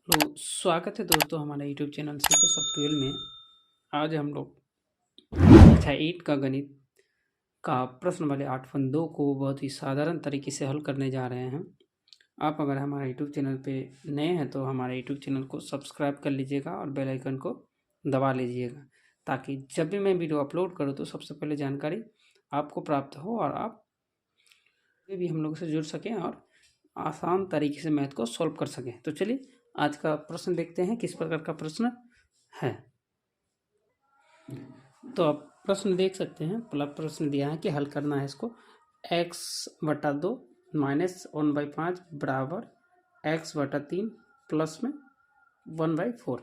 तो स्वागत है दोस्तों हमारे यूट्यूब चैनल सीखो सॉफ्टवेयर में। आज हम लोग कक्षा 8 का गणित का प्रश्न वाले 8.2 को बहुत ही साधारण तरीके से हल करने जा रहे हैं। आप अगर हमारे यूट्यूब चैनल पे नए हैं तो हमारे यूट्यूब चैनल को सब्सक्राइब कर लीजिएगा और बेल आइकन को दबा लीजिएगा, ताकि जब भी मैं वीडियो अपलोड करूँ तो सबसे पहले जानकारी आपको प्राप्त हो और आप भी हम लोग से जुड़ सकें और आसान तरीके से मैथ को सॉल्व कर सकें। तो चलिए आज का प्रश्न देखते हैं किस प्रकार का प्रश्न है। तो आप प्रश्न देख सकते हैं। पहला प्रश्न दिया है कि हल करना है इसको x/2 माइनस 1/5 बराबर x/3 प्लस में 1/4।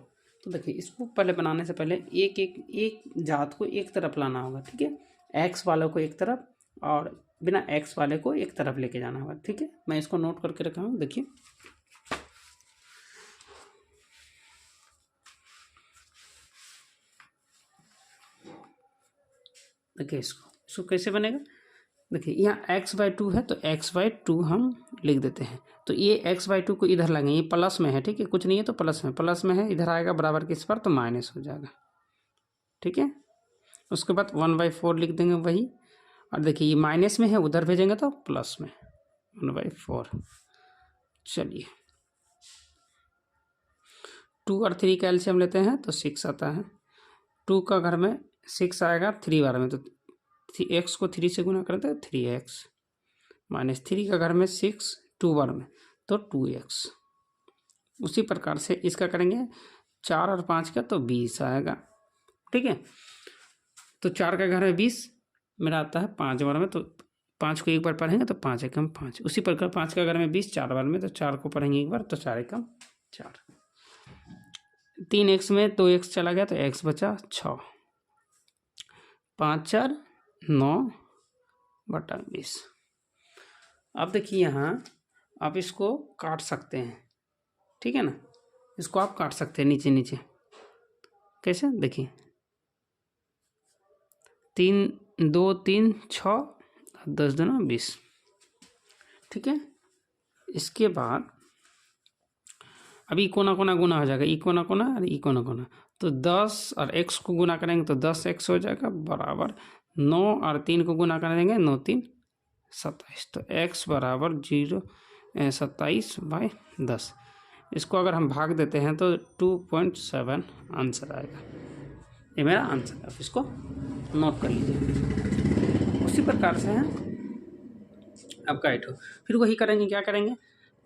तो देखिए इसको पहले बनाने से पहले एक जात को एक तरफ लाना होगा, ठीक है। x वालों को एक तरफ और बिना x वाले को एक तरफ लेके जाना होगा, ठीक है। मैं इसको नोट करके रखा हूँ। देखिए इसको कैसे बनेगा। देखिए यहाँ x/2 है तो x/2 हम लिख देते हैं। तो ये x/2 को इधर लाएंगे, ये प्लस में है, ठीक है। कुछ नहीं है तो प्लस में है, इधर आएगा बराबर किस पर तो माइनस हो जाएगा, ठीक है। उसके बाद 1/4 लिख देंगे वही, और देखिए ये माइनस में है उधर भेजेंगे तो प्लस में 1/4। चलिए 2 और 3 का एलसीएम लेते हैं तो 6 आता है। 2 का घर में 6 आएगा 3 बार में, तो x को 3 से गुना करते हैं 3x माइनस 3 का घर में 6 2 बार में तो 2x। उसी प्रकार से इसका करेंगे 4 और 5 का तो 20 आएगा, ठीक है। तो 4 का घर में 20 मेरा आता है 5 बार में, तो 5 को एक बार पढ़ेंगे तो 5 एकम 5। उसी प्रकार 5 का घर में 20 4 बार में, तो 4 को पढ़ेंगे एक बार तो 4 एकम 4। 3x में 2x चला गया तो x बचा 6। 5 4 9/20। अब देखिए यहाँ आप इसको काट सकते हैं, ठीक है ना। इसको आप काट सकते हैं नीचे नीचे। कैसे देखिए 3 2 3 6 10 दूना 20, ठीक है। इसके बाद अभी कोना कोना गुना हो जाएगा, ई कोना कोना और ई कोना कोना, तो 10 और x को गुना करेंगे तो 10x हो जाएगा बराबर 9 और 3 को गुना करेंगे 9 3 27। तो x बराबर 27/10। इसको अगर हम भाग देते हैं तो 2.7 आंसर आएगा। ये मेरा आंसर है, आप इसको नोट कर लीजिए। उसी प्रकार से है आपका 8 हो। फिर वही करेंगे, क्या करेंगे,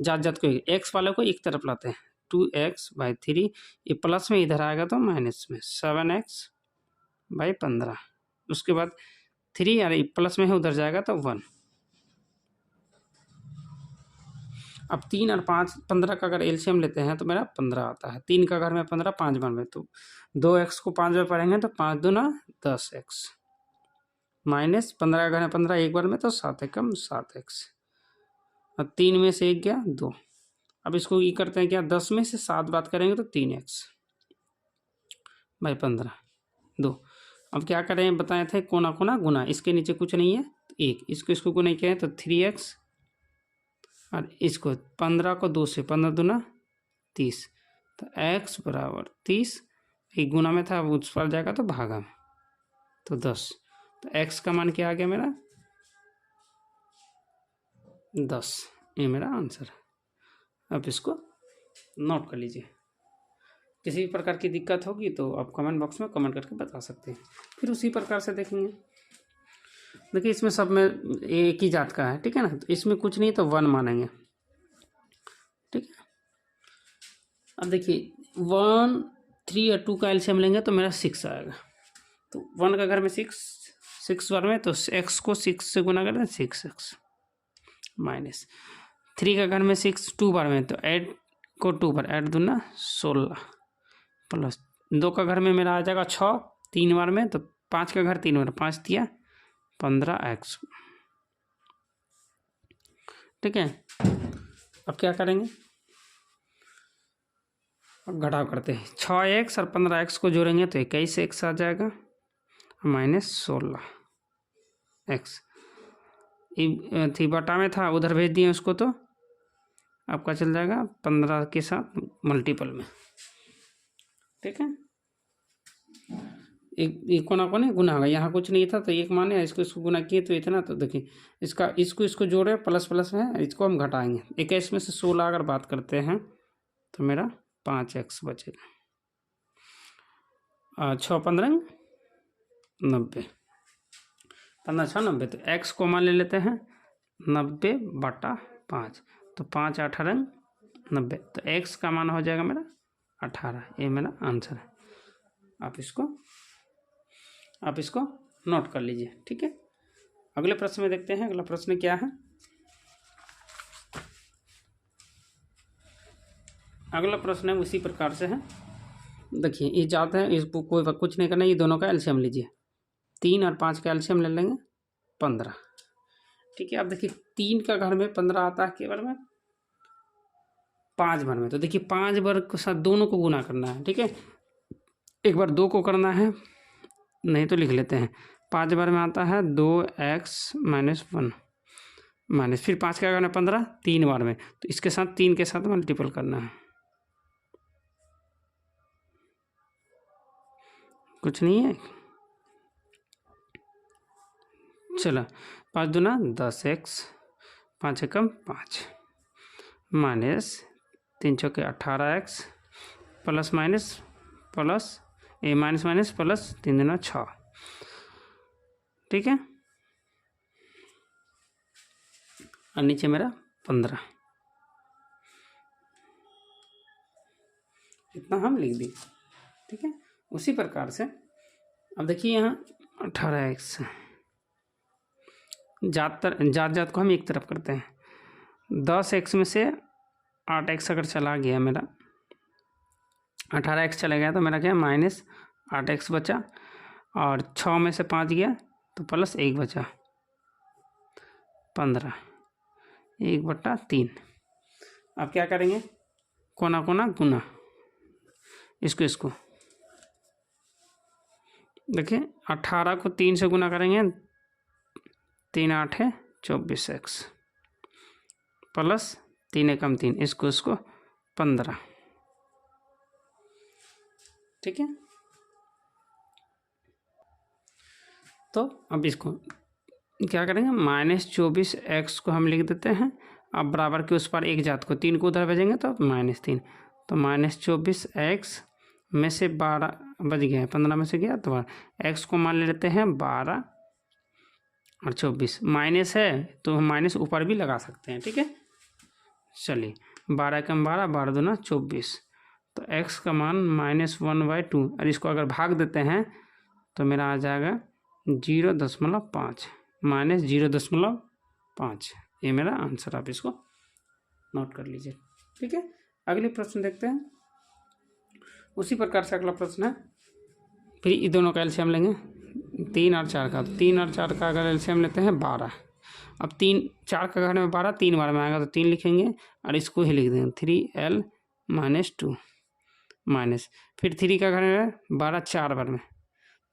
जात को x वाले को एक तरफ लाते हैं 2x/3, ये प्लस में इधर आएगा तो माइनस में 7x/15। उसके बाद 3 यार प्लस में है उधर जाएगा तो 1। अब 3 और 5 15 का अगर एलसीएम लेते हैं तो मेरा 15 आता है। 3 का घर में 15 5 बार में, तो 2x को 5 बार पढ़ेंगे तो 5 दूना 10x माइनस 15 का घर में 15 एक बार में तो 7 एकम 7x। अब 3 में से 1 गया 2। अब इसको ये करते हैं क्या, 10 में से 7 बात करेंगे तो 3x/15 2। अब क्या करें, बताए थे कोना कोना गुना, इसके नीचे कुछ नहीं है तो 1, इसको गुना किया है तो 3x, और इसको 15 को 2 से 15 दूना 30, तो x बराबर 30। एक गुना में था उस पर जाएगा तो भागा में तो 10। तो x का मान क्या आ गया मेरा 10। ये मेरा आंसर है। अब इसको नोट कर लीजिए। किसी भी प्रकार की दिक्कत होगी तो आप कमेंट बॉक्स में कमेंट करके बता सकते हैं। फिर उसी प्रकार से देखेंगे। देखिए इसमें सब में एक ही जात का है, ठीक है ना। तो इसमें कुछ नहीं तो 1 मानेंगे, ठीक है। अब देखिए 1 3 और 2 का एलसीएम लेंगे तो मेरा 6 आएगा। तो 1 का घर में 6 बार में तो x को 6 से गुना करें 6x माइनस 3 का घर में 6 2 बार में तो 8 को 2 बार 8 दूना 16 प्लस 2 का घर में मेरा आ जाएगा 6 3 बार में, तो 5 का घर 3 बार 5 दिया 15x, ठीक है। अब क्या करेंगे, अब घटाव करते हैं। 6x और 15x को जोड़ेंगे तो 21x आ जाएगा माइनस 16x। थी बटा में था उधर भेज दिए उसको, तो आपका चल जाएगा 15 के साथ मल्टीपल में, ठीक है। एक कोना कोने गुना होगा, यहाँ कुछ नहीं था तो एक माने, इसको गुना किए तो इतना, तो देखिए इसको जोड़े प्लस प्लस में, इसको हम घटाएंगे। 21 में से 16 अगर बात करते हैं तो मेरा 5x बचेगा। 6 15 90, 15 6 90, तो x को मान ले लेते हैं 90/5, तो 5 8 90, तो x का मान हो जाएगा मेरा 18। ये मेरा आंसर है। आप इसको नोट कर लीजिए, ठीक है। अगले प्रश्न में देखते हैं, अगला प्रश्न क्या है। अगला प्रश्न है उसी प्रकार से है। देखिए ये जाते हैं, इसको कोई कुछ नहीं करना, ये दोनों का एलसीएम लीजिए। 3 और 5 का एलसीएम ले लेंगे 15, ठीक है। अब देखिए 3 का घर में 15 आता है केवल में 5 बार में, तो देखिए 5 बार के साथ दोनों को गुना करना है, ठीक है। एक बार 2 को करना है, नहीं तो लिख लेते हैं। 5 बार में आता है 2x - 1 माइनस, फिर 5 का घर में 15 3 बार में, तो इसके साथ 3 के साथ मल्टीपल करना है। कुछ नहीं है, चलो 5 दूना 10x, 5 एकम 5 माइनस 3 चौके 18x प्लस माइनस प्लस ए माइनस माइनस प्लस 3 दूना 6, ठीक है। और नीचे मेरा 15, इतना हम लिख दिए, ठीक है। उसी प्रकार से अब देखिए यहाँ 18x, जात को हम एक तरफ करते हैं। 10x में से 8x अगर चला गया मेरा, 18x चला गया तो मेरा क्या माइनस 8x बचा, और 6 में से 5 गया तो प्लस 1 बचा, 15, 1/3। अब क्या करेंगे, कोना कोना गुना, इसको देखिए 18 को 3 से गुना करेंगे, 3 8 है 24x प्लस 3 एकम 3, इसको 15, ठीक है। तो अब इसको क्या करेंगे, -24x को हम लिख देते हैं। अब बराबर के उस पर एक जात को 3 को उधर भेजेंगे तो -3, तो -24x में से 12 बच गया है, 15 में से गया तो x को मान लेते हैं 12 और 24, माइनस है तो हम माइनस ऊपर भी लगा सकते हैं, ठीक है। चलिए 12 एकम 12, 12 दूना 24, तो x का मान -1/2, और इसको अगर भाग देते हैं तो मेरा आ जाएगा 0.5 -0.5, ये मेरा आंसर। आप इसको नोट कर लीजिए, ठीक है। अगले प्रश्न देखते हैं। उसी प्रकार से अगला प्रश्न है, फिर ये दोनों का एलसीएम लेंगे, 3 और 4 का। 3 और 4 का अगर एलसीएम लेते हैं 12, अब 3 4 का घर में 12 3 बार में आएगा तो 3 लिखेंगे, और इसको ही लिख देंगे 3l - 2 माइनस, फिर 3 का घर में 12 4 बार में,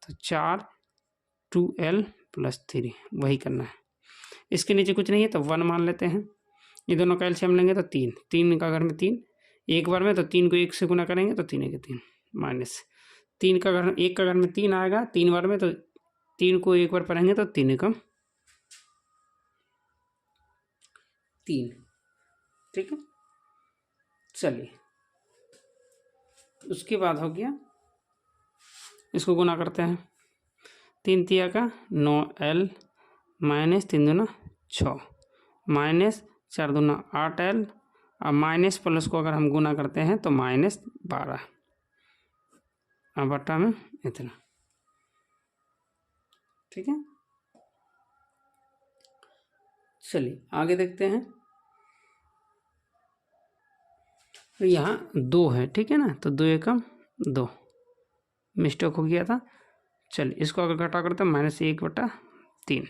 तो 4 2l + 3, वही करना है। इसके नीचे कुछ नहीं है तो 1 मान लेते हैं। ये दोनों का एलसीएम लेंगे तो 3 का घर में 3 एक बार में, तो 3 को 1 से गुना करेंगे तो 3 1 3 माइनस 3 का घर 1 का घर में 3 आएगा 3 बार में, तो 3 को 1 बार पढ़ेंगे तो 3 एकम 3, ठीक है। चलिए उसके बाद हो गया, इसको गुना करते हैं। 3 तिया का 9l माइनस 3 दूना 6 माइनस 4 दूना 8l, और माइनस प्लस को अगर हम गुना करते हैं तो -12, और बट्टा में इतना, ठीक है। चलिए आगे देखते हैं। तो यहाँ 2 है, ठीक है ना, तो 2 एकम 2 मिस्टेक हो गया था। चलिए इसको अगर घटा करते हैं -1/3,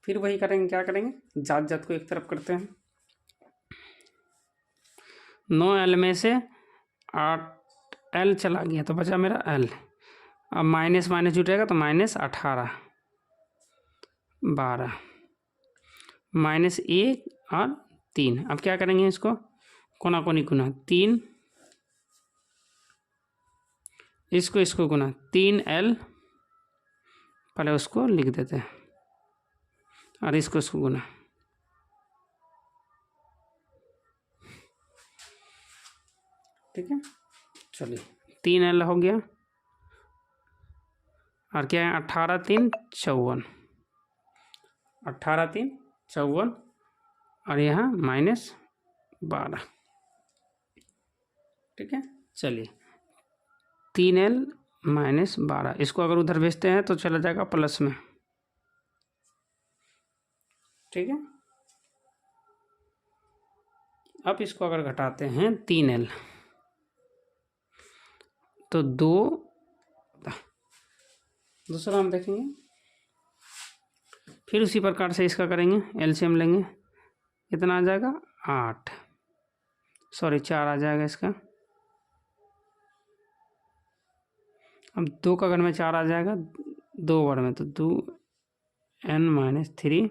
फिर वही करेंगे, क्या करेंगे, जात को एक तरफ करते हैं। 9l में से 8l चला गया तो बचा मेरा l, अब माइनस माइनस जुटेगा तो -18 12 -1 और 3। अब क्या करेंगे, इसको कोना कोनी गुना 3, इसको गुना 3L, पहले उसको लिख देते हैं, और इसको गुना, ठीक है। चलिए 3L हो गया, और क्या है 18 3 54, 18 3 54, और यहाँ -12, ठीक है। चलिए 3L -12, इसको अगर उधर भेजते हैं तो चला जाएगा प्लस में, ठीक है। अब इसको अगर घटाते हैं 3L तो दूसरा हम देखेंगे, फिर उसी प्रकार से इसका करेंगे, एलसीएम लेंगे, कितना आ जाएगा 8, सॉरी 4 आ जाएगा इसका। अब 2 का घर में 4 आ जाएगा, 2 बार में, तो 2n - 3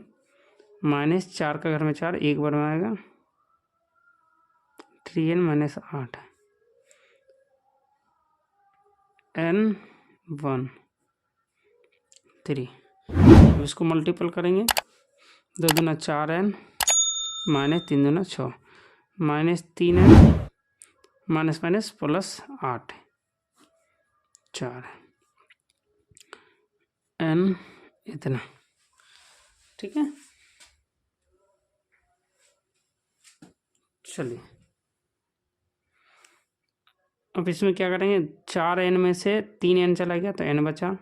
-4 का घर में 4 एक बार में आएगा, 3n - 8 n 1 3। अब इसको मल्टीपल करेंगे, 2 दूना 4n -3 दूना 6, -3n माइनस प्लस 8 4 n इतना, ठीक है। चलिए अब इसमें क्या करेंगे, 4n में से 3n चला गया तो n बचा,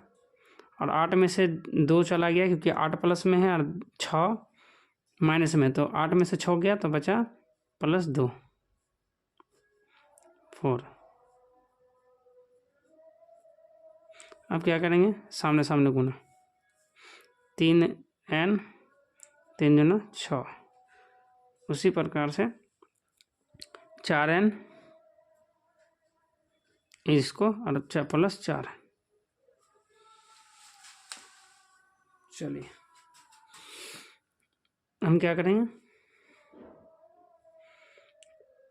और 8 में से 2 चला गया क्योंकि 8 प्लस में है और 6 माइनस में, तो 8 में से 6 गया तो बचा +2 4। अब क्या करेंगे, सामने सामने गुना, 3n 3 दूना 6, उसी प्रकार से 4n इसको और +4। चलिए हम क्या करेंगे,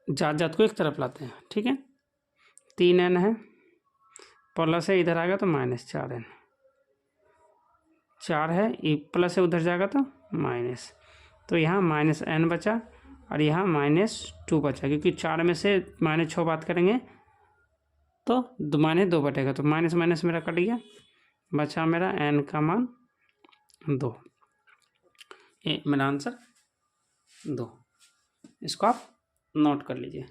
जात को एक तरफ लाते हैं, ठीक है। 3n है, प्लस है, इधर आएगा तो -4n, 4 है, प्लस है, उधर जाएगा तो माइनस, तो यहाँ -n बचा और यहाँ -2 बचा, क्योंकि 4 में से -6 बात करेंगे तो -2 बटेगा, तो माइनस माइनस मेरा कट गया, बचा मेरा n का मान 2, ये मेरा आंसर 2। इसको आप नोट कर लीजिए।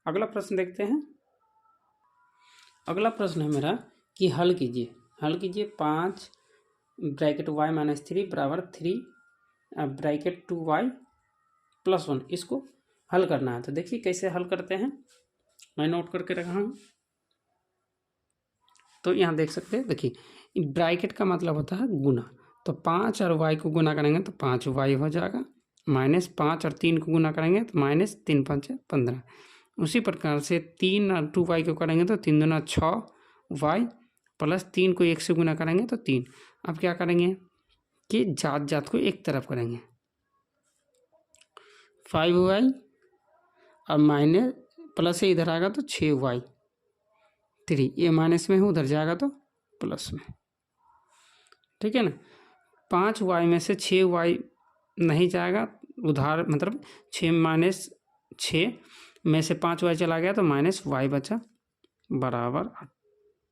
अगला प्रश्न देखते हैं। अगला प्रश्न है मेरा कि हल कीजिए 5 ब्रैकेट y - 3 बराबर 3 ब्रैकेट 2y + 1, इसको हल करना है। तो देखिए कैसे हल करते हैं, मैं नोट करके रखा हूँ। तो यहाँ देख सकते हैं, देखिए ब्रैकेट का मतलब होता है गुना, तो 5 और y को गुना करेंगे तो 5y हो जाएगा, -5 और 3 को गुना करेंगे तो -3 5 15। उसी प्रकार से 3 और 2y को करेंगे तो 3 दूना 6y + 3 को 1 से गुना करेंगे तो 3। अब क्या करेंगे कि जात को एक तरफ करेंगे, 5y और माइनस प्लस से इधर आएगा तो 6y 3, ये माइनस में है, उधर जाएगा तो प्लस में, ठीक है ना। 5y में से 6y नहीं जाएगा उधार, मतलब 6 - 6 में से 5y चला गया तो -y बचा, बराबर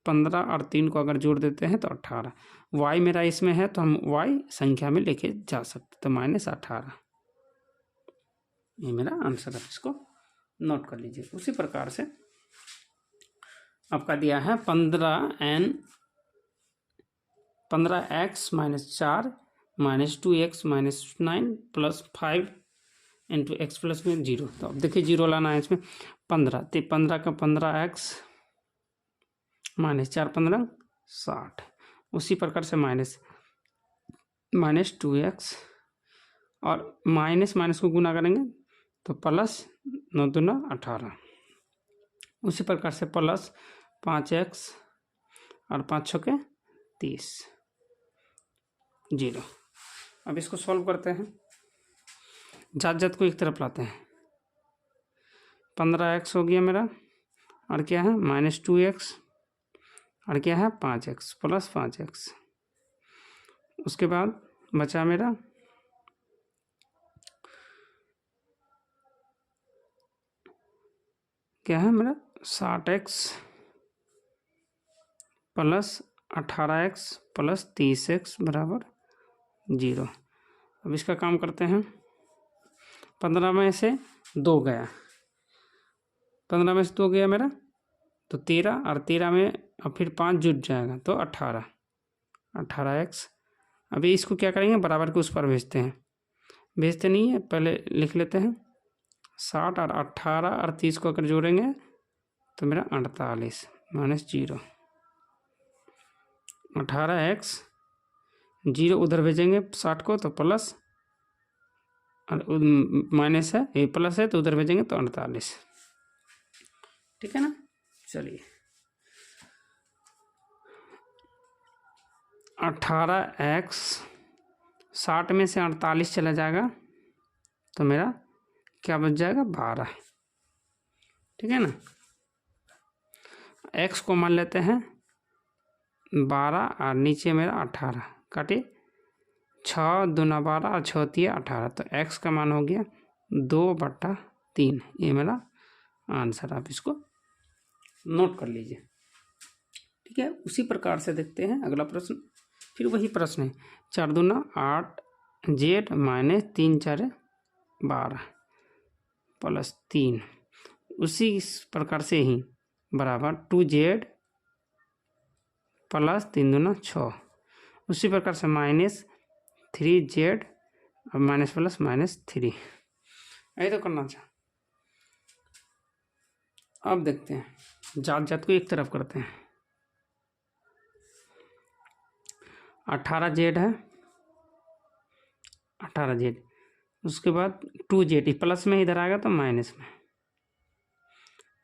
15 और 3 को अगर जोड़ देते हैं तो 18। y मेरा इसमें है तो हम y संख्या में लेके जा सकते, तो -18, ये मेरा आंसर है। इसको नोट कर लीजिए। उसी प्रकार से आपका दिया है 15x - 4 - 2x - 9 + 5 × x + में 0। तो अब देखिए 0 लाना है इसमें, 15 तो 15 का 15x -4 15 60। उसी प्रकार से -2x और माइनस को गुना करेंगे तो +9 दूना 18। उसी प्रकार से +5x और 5 छके 30 0। अब इसको सॉल्व करते हैं, जात को एक तरफ लाते हैं, 15x हो गया मेरा, और क्या है -2x, और क्या है 5x प्लस 5x। उसके बाद बचा मेरा क्या है मेरा 60x plus 18x plus 30x बराबर 0। अब इसका काम करते हैं। 15 में से 2 गया, 15 में से 2 गया मेरा तो 13, और 13 में अब फिर 5 जुट जाएगा तो 18x। अभी इसको क्या करेंगे, बराबर के उस पर भेजते हैं, भेजते नहीं है, पहले लिख लेते हैं। 60 और 18 और 30 को अगर जोड़ेंगे तो मेरा 48 माइनस 0। 18x 0 उधर भेजेंगे 60 को तो प्लस, और माइनस है, ये प्लस है तो उधर भेजेंगे तो 48। ठीक है ना। चलिए 18x 60 में से 48 चला जाएगा तो मेरा क्या बच जाएगा 12। ठीक है ना। x को मान लेते हैं 12 और नीचे मेरा 18, काटे 6 दूना 12 और 6 तिया 18, तो x का मान हो गया 2/3। ये मेरा आंसर, आप इसको नोट कर लीजिए। ठीक है। उसी प्रकार से देखते हैं अगला प्रश्न। फिर वही प्रश्न है, 4 दूना 8 z माइनस 3 4 12 प्लस 3। उसी प्रकार से ही बराबर 2z प्लस 3 दूना 6। उसी प्रकार से -3z और माइनस प्लस -3। यही तो करना चाह। अब देखते हैं, जात जात को एक तरफ करते हैं। 18z है, 18z, उसके बाद 2z प्लस में इधर आएगा तो माइनस में,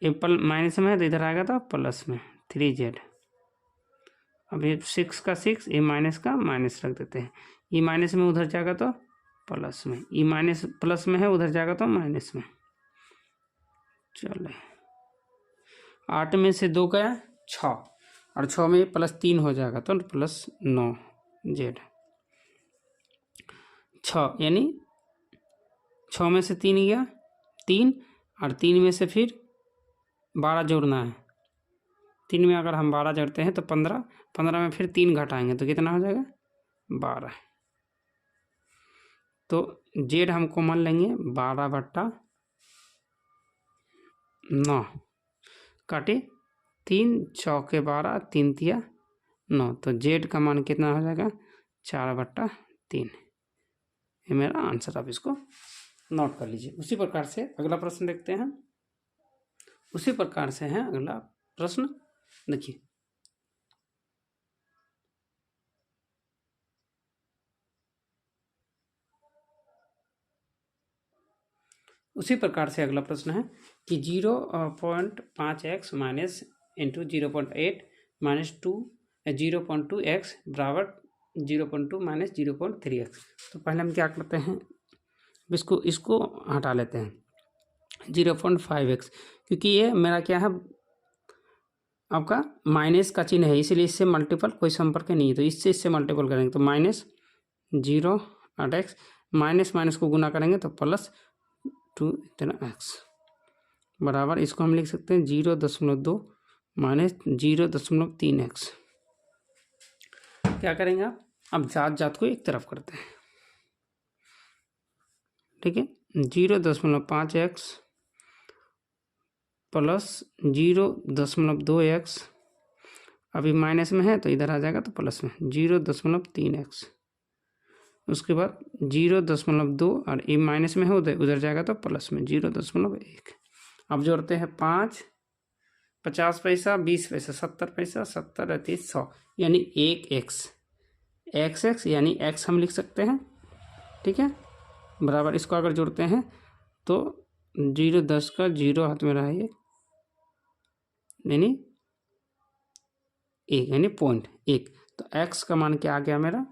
ये माइनस में है तो इधर आएगा तो प्लस में 3z। अब ये 6 का 6, ये माइनस का माइनस रख देते हैं, ये माइनस में उधर जाएगा तो प्लस में, ये माइनस प्लस में है उधर जाएगा तो माइनस में। चले 8 में से 2 गया 6, और 6 में +3 हो जाएगा तो +9z। 6 यानी 6 में से 3 गया 3, और 3 में से फिर 12 जोड़ना है। 3 में अगर हम 12 जोड़ते हैं तो 15, 15 में फिर 3 घटाएंगे तो कितना हो जाएगा 12। तो z हम कॉमन लेंगे 12/9, काटे 3 चौके 12 3 तिया 9, तो z का मान कितना हो जाएगा 4/3। ये मेरा आंसर, आप इसको नोट कर लीजिए। उसी प्रकार से अगला प्रश्न देखते हैं। उसी प्रकार से है अगला प्रश्न, देखिए उसी प्रकार से अगला प्रश्न है कि 0.5x minus into 0.8 minus 0.2x बराबर 0.2 माइनस 0.3x। तो पहले हम क्या करते हैं, इसको हटा लेते हैं 0.5x, क्योंकि ये मेरा क्या है आपका माइनस का चिन्ह है, इसलिए इससे मल्टीपल कोई संपर्क नहीं है, तो इससे मल्टीपल करेंगे तो -0/x, माइनस माइनस को गुना करेंगे तो +2 इतना x बराबर, इसको हम लिख सकते हैं 0.2 माइनस 0.3x। क्या करेंगे आप, अब जात को एक तरफ करते हैं। ठीक है, 0.5x प्लस 0.2x, अभी माइनस में है तो इधर आ जाएगा तो प्लस में 0.3x। उसके बाद 0.2 और ये माइनस में है उधर जाएगा तो प्लस में 0.1। अब जोड़ते हैं 5, 50 पैसा, 20 पैसा, 70 पैसा, 70 30 100, यानी 1x, x यानी x हम लिख सकते हैं। ठीक है, बराबर इसको अगर जोड़ते हैं तो 0 10 का 0 हाथ में रहा है, यानी 1 यानी 0.1, तो x का मान क्या आ गया मेरा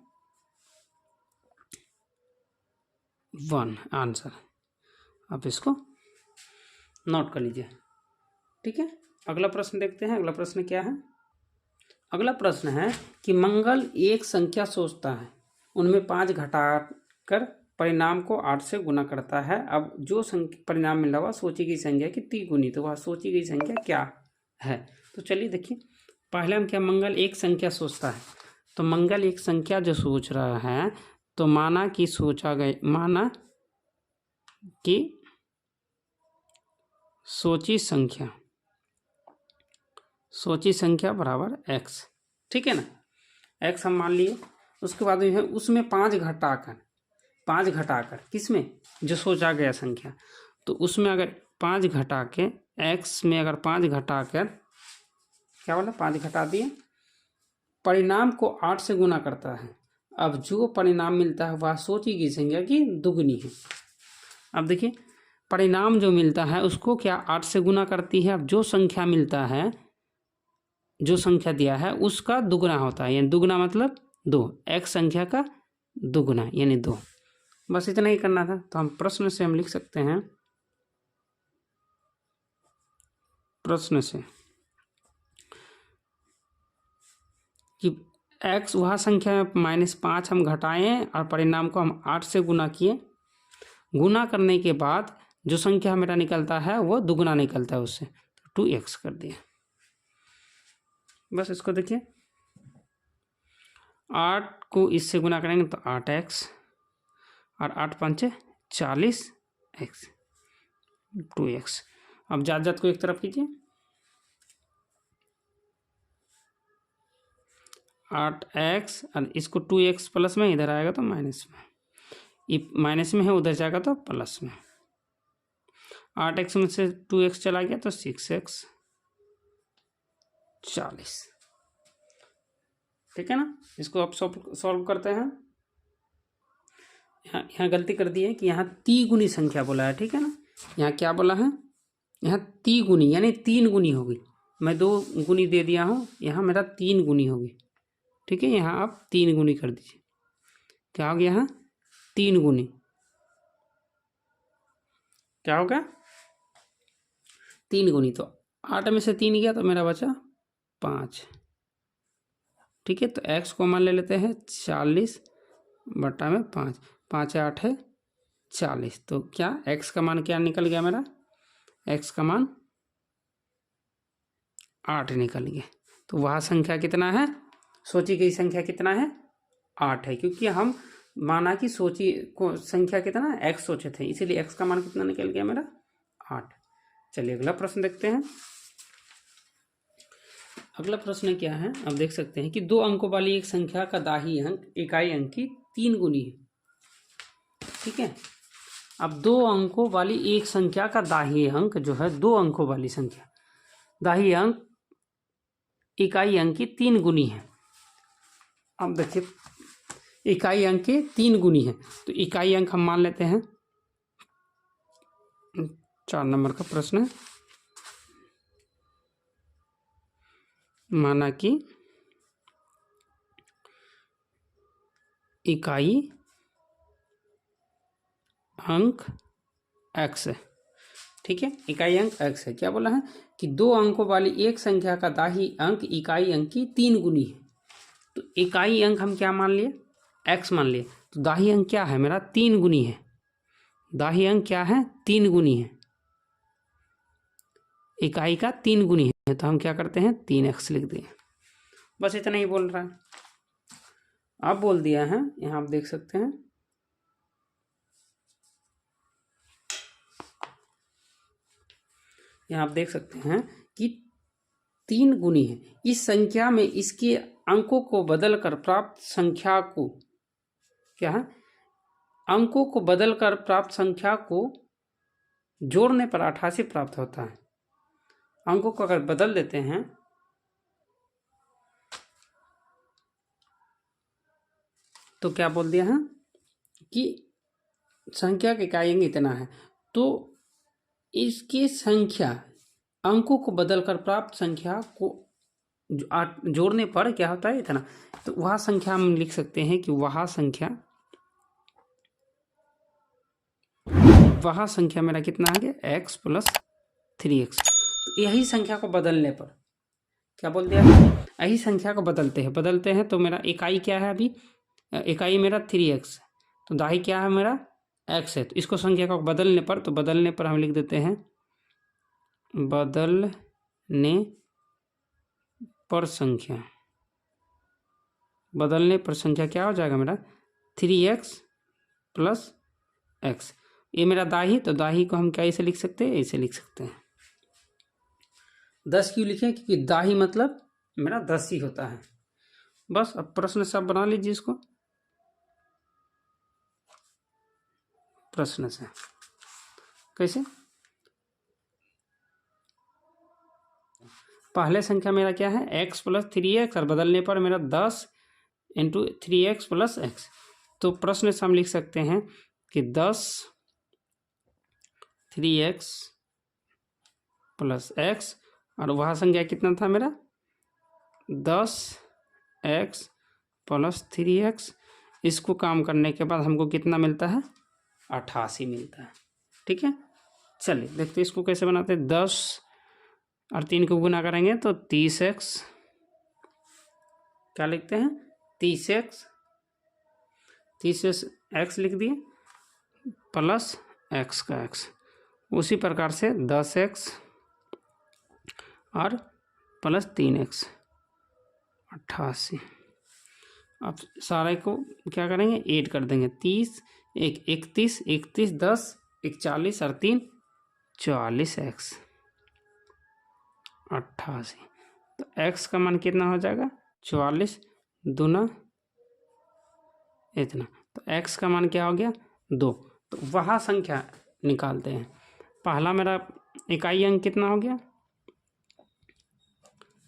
1 आंसर। आप इसको नोट कर लीजिए। ठीक है, अगला प्रश्न देखते हैं। अगला प्रश्न क्या है? अगला प्रश्न है कि मंगल एक संख्या सोचता है, उनमें 5 घटाकर परिणाम को 8 से गुना करता है। अब जो परिणाम मिला हुआ सोची गई संख्या की तिगुनी, तो वह सोची गई संख्या क्या है? तो चलिए देखिए, पहले हम क्या, मंगल एक संख्या सोचता है, तो मंगल एक संख्या जो सोच रहा है, तो माना कि सोची संख्या बराबर x। ठीक है ना, x हम मान लिए। उसके बाद में है उसमें 5 घटाकर किसमें, जो सोचा गया संख्या, तो उसमें अगर 5 घटा के x में अगर 5 घटाकर क्या बोला, 5 घटा दिए, परिणाम को 8 से गुना करता है। अब जो परिणाम मिलता है वह सोची गई संख्या की दुगनी है। अब देखिए, परिणाम जो मिलता है उसको क्या 8 से गुना करती है। अब जो संख्या मिलता है, जो संख्या दिया है उसका दुगना होता है, यानी दुगना मतलब 2, x संख्या का दुगना यानी 2। बस इतना ही करना था। तो हम प्रश्न से हम लिख सकते हैं, प्रश्न से कि x वह संख्या में -5 हम घटाएं और परिणाम को हम 8 से गुना किए। गुना करने के बाद जो संख्या मेरा निकलता है वो दुगना निकलता है उससे, तो 2x कर दिए। बस इसको देखिए, 8 को इससे गुना करेंगे तो 8x और 8 पंचे 40x, 2x। अब जात को एक तरफ कीजिए, 8x और इसको 2x प्लस में, इधर आएगा तो माइनस में, ये माइनस में है उधर जाएगा तो प्लस में। 8x में से 2x चला गया तो 6x 40। ठीक है ना, इसको आप सॉल्व करते हैं। यहाँ गलती कर दी है कि यहाँ तिगुनी संख्या बोला है। ठीक है ना, यहाँ क्या बोला है, यहाँ तिगुनी यानी 3 गुनी होगी। मैं 2 गुनी दे दिया हूँ, यहाँ मेरा 3 गुनी होगी। ठीक है, यहाँ आप 3 गुनी कर दीजिए, क्या हो गया, यहाँ 3 गुनी, क्या होगा 3 गुनी। तो 8 में से 3 गया तो मेरा बचा 5। ठीक है, तो x को मान ले लेते हैं 40 बटा में 5, 5 8 है 40। तो क्या x का मान क्या निकल गया मेरा, x का मान 8 निकल गया। तो वह संख्या कितना है, सोची गई संख्या कितना है, 8 है, क्योंकि हम माना कि सोची को संख्या कितना है, x सोचे थे, इसीलिए x का मान कितना निकल गया मेरा 8। चलिए अगला प्रश्न देखते हैं। अगला प्रश्न क्या है, अब देख सकते हैं कि 2 अंकों वाली एक संख्या का दाहिनी अंक इकाई अंक की 3 गुनी है। ठीक है, अब 2 अंकों वाली एक संख्या का दाहिनी अंक जो है, 2 अंकों वाली संख्या दाहिनी अंक इकाई अंक की 3 गुनी है। अब देखिए, इकाई अंक के 3 गुनी है, तो इकाई अंक हम मान लेते हैं, 4 नंबर का प्रश्न है। माना कि इकाई अंक x है। ठीक है, इकाई अंक x है। क्या बोला है कि 2 अंकों वाली एक संख्या का दाहिनी अंक इकाई अंक की 3 गुनी है। तो इकाई अंक हम क्या मान लिए, x मान लिए, तो दाहिनी अंक क्या है मेरा, 3 गुनी है। दाहिनी अंक क्या है, 3 गुनी है, इकाई का 3 गुनी है, तो हम क्या करते हैं 3x लिख दिए। बस इतना ही बोल रहा है। अब बोल दिया है, यहाँ आप देख सकते हैं, यहाँ आप देख सकते हैं कि 3 गुनी है। इस संख्या में इसके अंकों को बदलकर प्राप्त संख्या को, क्या है, अंकों को बदलकर प्राप्त संख्या को जोड़ने पर 88 प्राप्त होता है। अंकों को अगर बदल देते हैं तो क्या बोल दिया है कि संख्या का इकाई अंक इतना है, तो इसकी संख्या अंकों को बदलकर प्राप्त संख्या को जोड़ने पर क्या होता है, इतना। तो वह संख्या हम लिख सकते हैं कि वह संख्या मेरा कितना आ गया, x प्लस 3x। तो यही संख्या को बदलने पर क्या बोल दिया, यही संख्या को बदलते हैं तो मेरा इकाई क्या है, अभी इकाई मेरा 3x, तो दाही क्या है मेरा x है। तो इसको संख्या को बदलने पर हम लिख देते हैं बदलने पर संख्या क्या हो जाएगा मेरा 3x प्लस x। ये मेरा दाही, तो दाही को हम क्या ऐसे लिख सकते हैं, ऐसे लिख सकते हैं 10 क्यों लिखें, क्योंकि दाही मतलब मेरा 10 ही होता है। बस अब प्रश्न से आप बना लीजिए इसको, प्रश्न से कैसे, पहले संख्या मेरा क्या है x प्लस 3x और बदलने पर मेरा 10 इंटू 3x प्लस x। तो प्रश्न से हम लिख सकते हैं कि 10 3x प्लस x, और वह संख्या कितना था मेरा 10x प्लस 3x। इसको काम करने के बाद हमको कितना मिलता है 88 मिलता है। ठीक है, चलिए देखते इसको कैसे बनाते हैं। 10 और 3 को गुना करेंगे तो 30x, क्या लिखते हैं 30x x लिख दिए प्लस x का x। उसी प्रकार से 10x और प्लस 3x 88। अब सारे को क्या करेंगे ऐड कर देंगे, 30 एक 31 31 10 41 और 3 44x 88। तो x का मान कितना हो जाएगा 44 दूना इतना, तो x का मान क्या हो गया 2। तो वह संख्या निकालते हैं। पहला मेरा इकाई अंक कितना हो गया,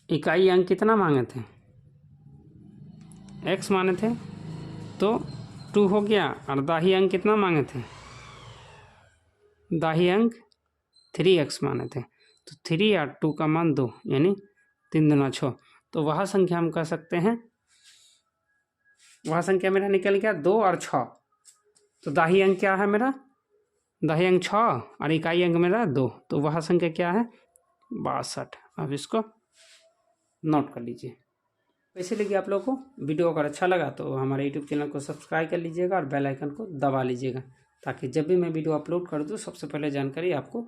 इकाई अंक कितना मांगे थे x माने थे तो 2 हो गया, और दाही अंक कितना मांगे थे, दाही अंक 3x माने थे, तो 3 और 2 का मान 2 यानी 3 दूना 6। तो वह संख्या हम कह सकते हैं, वह संख्या मेरा निकल गया 2 और 6। तो दाही अंक क्या है मेरा, दाही अंक 6 और इकाई अंक मेरा 2, तो वह संख्या क्या है 62। अब इसको नोट कर लीजिए। कैसे लगी आप लोगों को वीडियो, अगर अच्छा लगा तो हमारे यूट्यूब चैनल को सब्सक्राइब कर लीजिएगा और बेल आइकन को दबा लीजिएगा, ताकि जब भी मैं वीडियो अपलोड कर दूँ सबसे पहले जानकारी आपको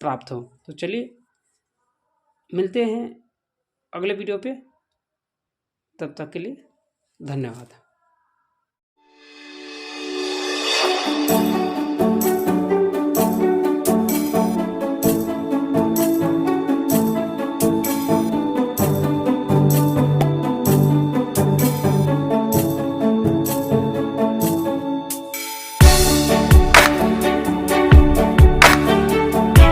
प्राप्त हो। तो चलिए मिलते हैं अगले वीडियो पे, तब तक के लिए धन्यवाद।